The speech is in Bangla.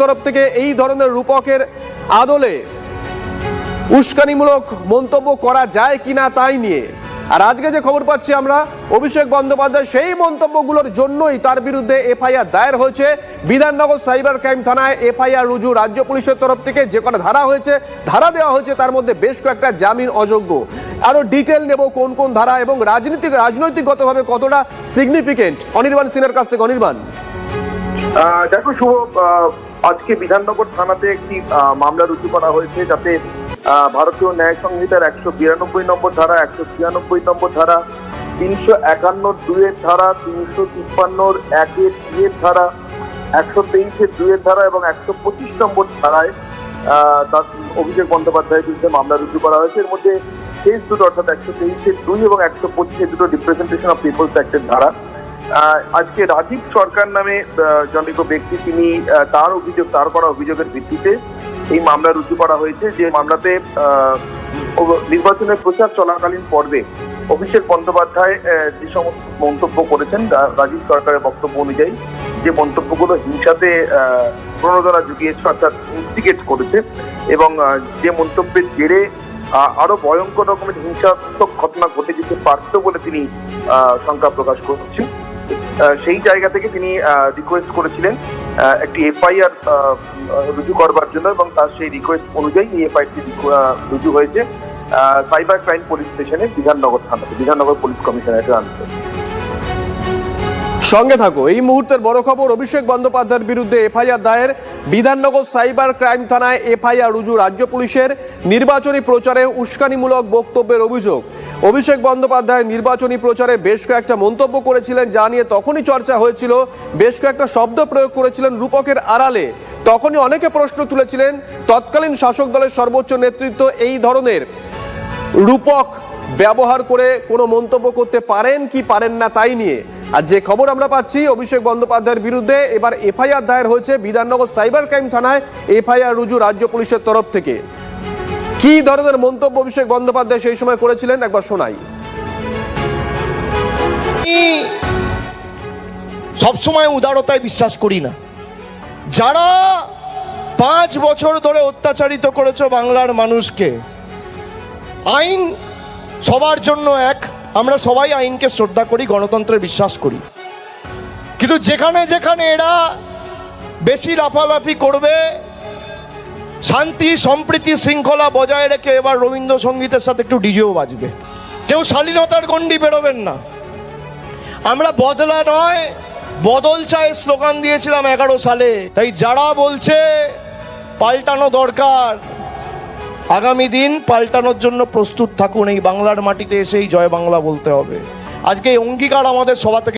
তরফ থেকে এই ধরনের রূপকের আদলে উস্কানিমূলক মন্তব্য করা যায় কিনা তাই নিয়ে। আর আজকে যে খবর পাচ্ছি আমরা, অভিষেক বন্দ্যোপাধ্যায় সেই মন্তব্যগুলোর জন্যই তার বিরুদ্ধে এফআইআর দায়ের হয়েছে। বিধাননগর সাইবার ক্রাইম থানায় এফআইআর রুজু রাজ্য পুলিশের তরফ থেকে। যে কটা ধারা দেওয়া হয়েছে তার মধ্যে বেশ কয়েকটা জামিন অযোগ্য। আরো ডিটেল নেব কোন কোন ধারা এবং রাজনৈতিকগতভাবে কতটা সিগনিফিকেন্ট। অনির্বাণ সিনহার কাছ থেকে। অনির্বাণ, দেখো শুভ, আজকে বিধাননগর থানাতে একটি মামলা রুজু করা হয়েছে, যাতে ভারতীয় ন্যায় সংহিতার 192 নম্বর ধারা, 196 নম্বর ধারা, 351 ধারা, 353 1 ধারা, 123 ধারা এবং 125 নম্বর ধারায় তার অভিষেক বন্দ্যোপাধ্যায়ের বিরুদ্ধে মামলা রুজু করা হয়েছে। এর মধ্যে শেষ দুটো অর্থাৎ 123 এবং 125 দুটো রিপ্রেজেন্টেশন অফ পিপলস অ্যাক্টের ধারা। আজকে রাজীব সরকার নামে জনৈক ব্যক্তি, তিনি তার করা অভিযোগের ভিত্তিতে এই মামলা রুজু করা হয়েছে। যে মামলাতে নির্বাচনের প্রচার চলাকালীন পর্বে অভিষেক বন্দ্যোপাধ্যায় যে সমস্ত মন্তব্য করেছেন, রাজীব সরকারের বক্তব্য অনুযায়ী যে মন্তব্যগুলো হিংসাতে প্রণোদনা জুগিয়েছে অর্থাৎ ইনস্টিগেট করেছে, এবং যে মন্তব্যের জেরে আরো ভয়ঙ্কর রকমের হিংসাত্মক ঘটনা ঘটে যেতে পারত বলে তিনি শঙ্কা প্রকাশ করছেন। সেই জায়গা থেকে তিনি রিকোয়েস্ট করেছিলেন একটি এফআইআর রুজু করবার জন্য, এবং তার সেই রিকোয়েস্ট অনুযায়ী এই এফআইআরটি রুজু হয়েছে সাইবার ক্রাইম পুলিশ স্টেশনে, বিধাননগর থানাতে, বিধাননগর পুলিশ কমিশনারেটের আন্ডারে। সঙ্গে থাকো। এই মুহূর্তের বড় খবর, অভিষেক বন্দ্যোপাধ্যায়ের বিরুদ্ধে এফআইআর দায়ের। বিধাননগর সাইবার ক্রাইম থানায় এফআইআর রুজু রাজ্য পুলিশের। নির্বাচনী প্রচারে উস্কানিমূলক বক্তব্যের অভিযোগ। অভিষেক বন্দ্যোপাধ্যায় নির্বাচনী প্রচারে বেশ কয়েকটা মন্তব্য করেছিলেন, যা নিয়ে তখনই চর্চা হয়েছিল। বেশ কয়েকটা শব্দ প্রয়োগ করেছিলেন রূপকের আড়ালে। তখনই অনেকে প্রশ্ন তুলেছিলেন, তৎকালীন শাসক দলের সর্বোচ্চ নেতৃত্ব এই ধরনের রূপক ব্যবহার করে কোনো মন্তব্য করতে পারেন কি পারেন না তাই নিয়ে। আর যে খবর আমরা পাচ্ছি, অভিষেক বন্দ্যোপাধ্যায়ের বিরুদ্ধে এবার এফআইআর দায়ের হয়েছে বিধাননগর সাইবার ক্রাইম থানায় এফআইআর রুজু রাজ্য পুলিশের তরফ থেকে। কি ধরনের মন্তব্য অভিষেক বন্দ্যোপাধ্যায় সেই সময় করেছিলেন একবার শোনাই। সবসময় উদারতায় বিশ্বাস করি না। যারা 5 বছর ধরে অত্যাচারিত করেছে বাংলার মানুষকে, আইন সবার জন্য এক। আমরা সবাই আইনকে শ্রদ্ধা করি, গণতন্ত্রে বিশ্বাস করি, কিন্তু যেখানে যেখানে এরা বেশি লাফালাফি করবে, শান্তি সম্প্রীতি শৃঙ্খলা বজায় রেখে এবার রবীন্দ্রসঙ্গীতের সাথে একটু ডিজেও বাজবে। কেউ শালীনতার গণ্ডি বেরোবেন না। আমরা বদলা নয় বদল চায় স্লোগান দিয়েছিলাম 11 সালে। তাই যারা বলছে পাল্টানো দরকার, আগামী দিন পাল্টানোর জন্য প্রস্তুত থাকুন। এই বাংলার মাটিতে এসেই জয় বাংলা বলতে হবে। আজকে এই অঙ্গীকার আমাদের সভা থেকে